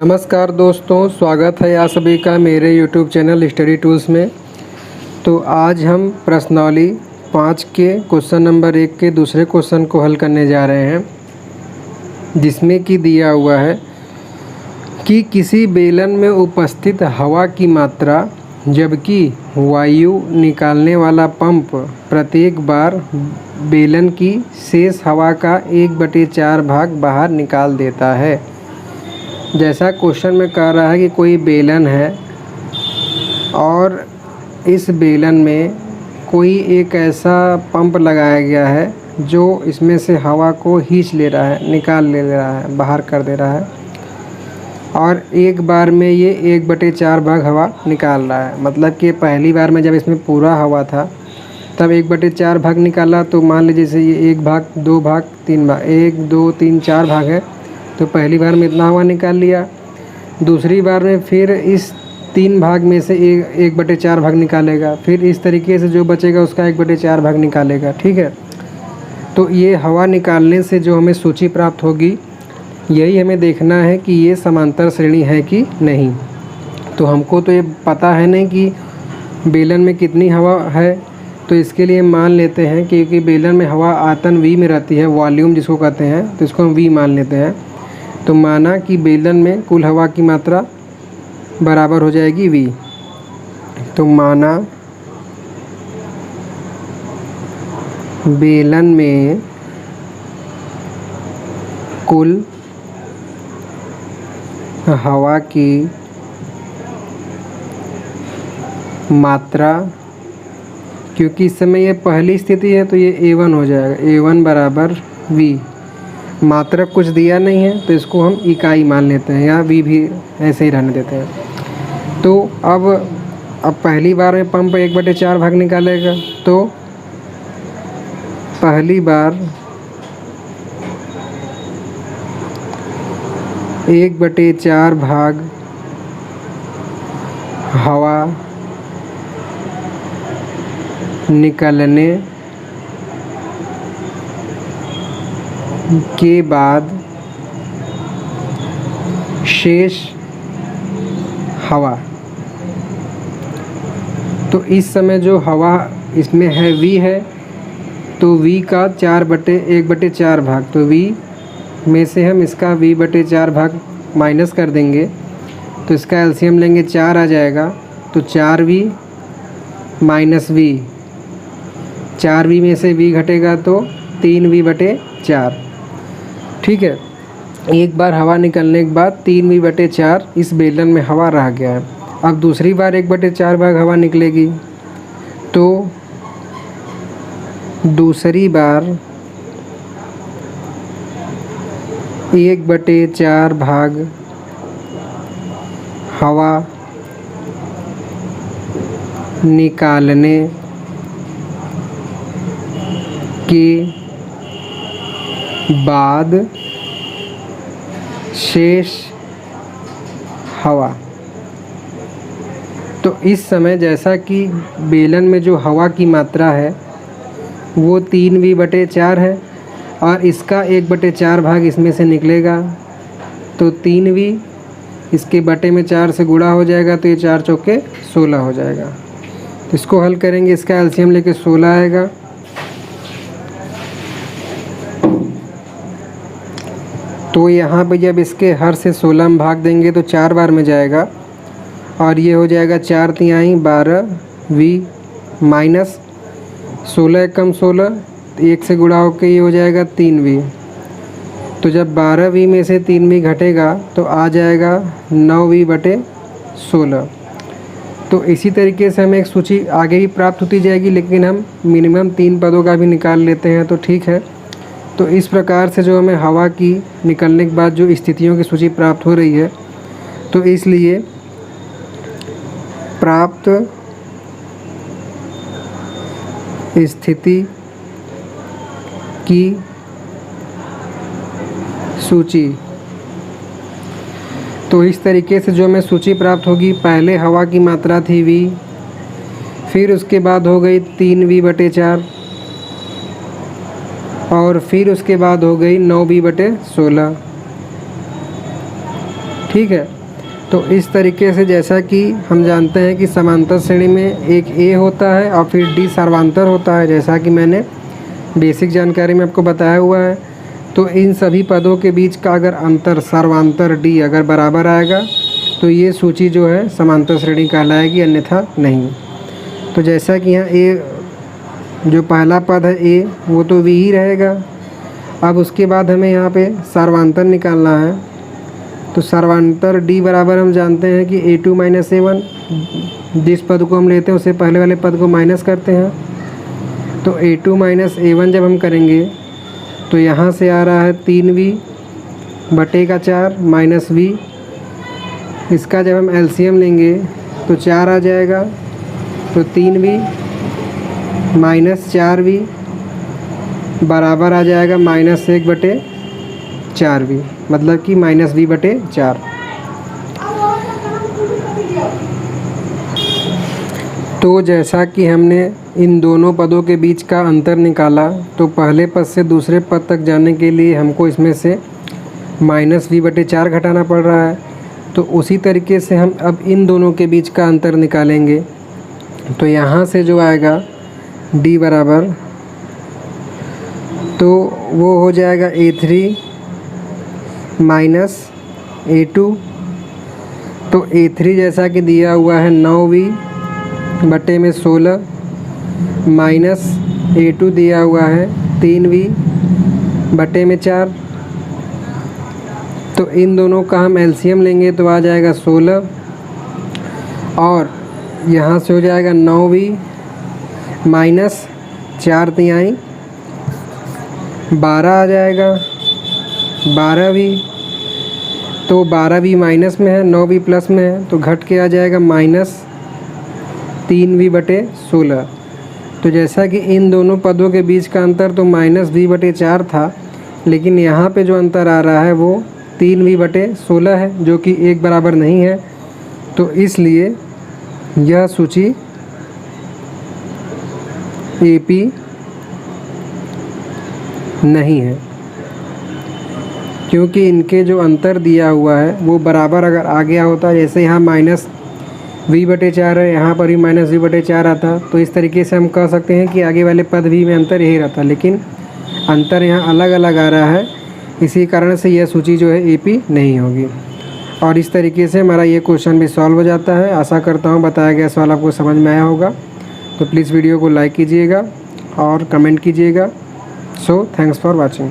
नमस्कार दोस्तों, स्वागत है आप सभी का मेरे YouTube चैनल स्टडी टूल्स में। तो आज हम प्रश्नावली 5 के क्वेश्चन नंबर 1 के दूसरे क्वेश्चन को हल करने जा रहे हैं, जिसमें कि दिया हुआ है कि किसी बेलन में उपस्थित हवा की मात्रा जबकि वायु निकालने वाला पंप प्रत्येक बार बेलन की शेष हवा का 1/4 भाग बाहर निकाल देता है। जैसा क्वेश्चन में कह रहा है कि कोई बेलन है और इस बेलन में कोई एक ऐसा पंप लगाया गया है जो इसमें से हवा को खींच ले रहा है, निकाल ले रहा है, बाहर कर दे रहा है और एक बार में ये 1/4 भाग हवा निकाल रहा है। मतलब कि पहली बार में जब इसमें पूरा हवा था तब 1/4 भाग निकाला। तो मान लीजिए जैसे ये 1 भाग, 2 भाग, 3 भाग, 1 2 3 4 भाग है, तो पहली बार में इतना हवा निकाल लिया। दूसरी बार में फिर इस 3 भाग में से 1/4 भाग निकालेगा, फिर इस तरीके से जो बचेगा उसका 1/4 भाग निकालेगा। ठीक है, तो ये हवा निकालने से जो हमें सूची प्राप्त होगी, यही हमें देखना है कि ये समांतर श्रेणी है कि नहीं। तो हमको तो ये पता है नहीं कि बेलन में कितनी हवा है, तो इसके लिए मान लेते हैं कि बेलन में हवा आयतन V में रहती है, वॉल्यूम जिसको कहते हैं, तो इसको हम V मान लेते हैं। तो माना कि बेलन में कुल हवा की मात्रा बराबर हो जाएगी V। तो माना बेलन में कुल हवा की मात्रा, क्योंकि इस समय ये पहली स्थिति है तो ये A1 हो जाएगा, A1 बराबर V। मात्रक कुछ दिया नहीं है तो इसको हम इकाई मान लेते हैं, या V भी ऐसे ही रहने देते हैं। तो अब पहली बार में पंप 1/4 भाग निकालेगा, तो पहली बार 1/4 भाग हवा निकलने के बाद शेष हवा, तो इस समय जो हवा इसमें है V है, तो V का 1/4 भाग, तो V में से हम इसका V/4 भाग माइनस कर देंगे, तो इसका एलसीएम लेंगे 4 आ जाएगा। तो 4V माइनस V, 4V में से V घटेगा तो 3V/4। ठीक है, एक बार हवा निकलने के बाद 3V/4 इस बेलन में हवा रह गया है। अब दूसरी बार 1/4 भाग हवा निकलेगी, तो दूसरी बार 1/4 भाग हवा निकालने के बाद शेष हवा। तो इस समय जैसा कि बेलन में जो हवा की मात्रा है वो 3V/4 है और इसका 1/4 भाग इसमें से निकलेगा, तो 3V इसके बटे में 4 से गुणा हो जाएगा, तो ये 4 चौके 16 हो जाएगा। तो इसको हल करेंगे, इसका एलसीएम लेके 16 आएगा। तो यहाँ पे जब इसके हर से 16 में भाग देंगे तो 4 बार में जाएगा और ये हो जाएगा 4 तिहाई 12V माइनस 16 कम 16, 1 से गुणा होकर ये हो जाएगा 3V। तो जब 12V में से 3V घटेगा तो आ जाएगा 9V/16। तो इसी तरीके से हमें एक सूची आगे भी प्राप्त होती जाएगी, लेकिन हम मिनिमम 3 पदों का भी निकाल लेते हैं तो ठीक है। तो इस प्रकार से जो हमें हवा की निकलने के बाद जो स्थितियों की सूची प्राप्त हो रही है, तो इसलिए प्राप्त स्थिति की सूची, तो इस तरीके से जो हमें सूची प्राप्त होगी, पहले हवा की मात्रा थी V, फिर उसके बाद हो गई 3V/4 और फिर उसके बाद हो गई 9V/16। ठीक है। तो इस तरीके से जैसा कि हम जानते हैं कि समांतर श्रेणी में एक ए होता है और फिर डी सर्वांतर होता है, जैसा कि मैंने बेसिक जानकारी में आपको बताया हुआ है। तो इन सभी पदों के बीच का अगर अंतर सर्वांतर डी अगर बराबर आएगा तो ये सूची जो है समांतर श्रेणी कहलाएगी, अन्यथा नहीं। तो जैसा कि यहाँ ए जो पहला पद है ए वो तो वी ही रहेगा। अब उसके बाद हमें यहाँ पे सर्वांतर निकालना है। तो सर्वांतर डी बराबर हम जानते हैं कि A2 - A1, जिस पद को हम लेते हैं उससे पहले वाले पद को माइनस करते हैं। तो A2 - A1 जब हम करेंगे तो यहाँ से आ रहा है 3v/4 माइनस v। इसका जब हम एलसीएम लेंगे तो 4 आ जाएगा। तो 3v - 4v बराबर आ जाएगा -1/4v, मतलब कि -v/4। तो जैसा कि हमने इन दोनों पदों के बीच का अंतर निकाला, तो पहले पद से दूसरे पद तक जाने के लिए हमको इसमें से -v/4 घटाना पड़ रहा है। तो उसी तरीके से हम अब इन दोनों के बीच का अंतर निकालेंगे। तो यहाँ से जो आएगा d बराबर, तो वो हो जाएगा A3 - A2। तो A3 जैसा कि दिया हुआ है 9v/16 माइनस A2 दिया हुआ है 3v/4। तो इन दोनों का हम एलसीएम लेंगे तो आ जाएगा 16, और यहाँ से हो जाएगा 9v - 4 तिहाई 12 आ जाएगा, 12v। तो 12v माइनस में है, 9v प्लस में है, तो घट के आ जाएगा -3v/16। तो जैसा कि इन दोनों पदों के बीच का अंतर तो -v/4 था, लेकिन यहाँ पे जो अंतर आ रहा है वो 3v/16 है, जो कि एक बराबर नहीं है। तो इसलिए यह सूची AP नहीं है, क्योंकि इनके जो अंतर दिया हुआ है वो बराबर अगर आ गया होता, जैसे यहाँ -v/4 है, यहाँ पर भी -v/4 आता, तो इस तरीके से हम कह सकते हैं कि आगे वाले पद भी में अंतर यही रहता। लेकिन अंतर यहाँ अलग अलग आ रहा है, इसी कारण से यह सूची जो है AP नहीं होगी। और इस तरीके से हमारा ये क्वेश्चन भी सॉल्व हो जाता है। आशा करता हूँ बताया गया सवाल आपको समझ में आया होगा। तो प्लीज़ वीडियो को लाइक कीजिएगा और कमेंट कीजिएगा। So thanks for watching.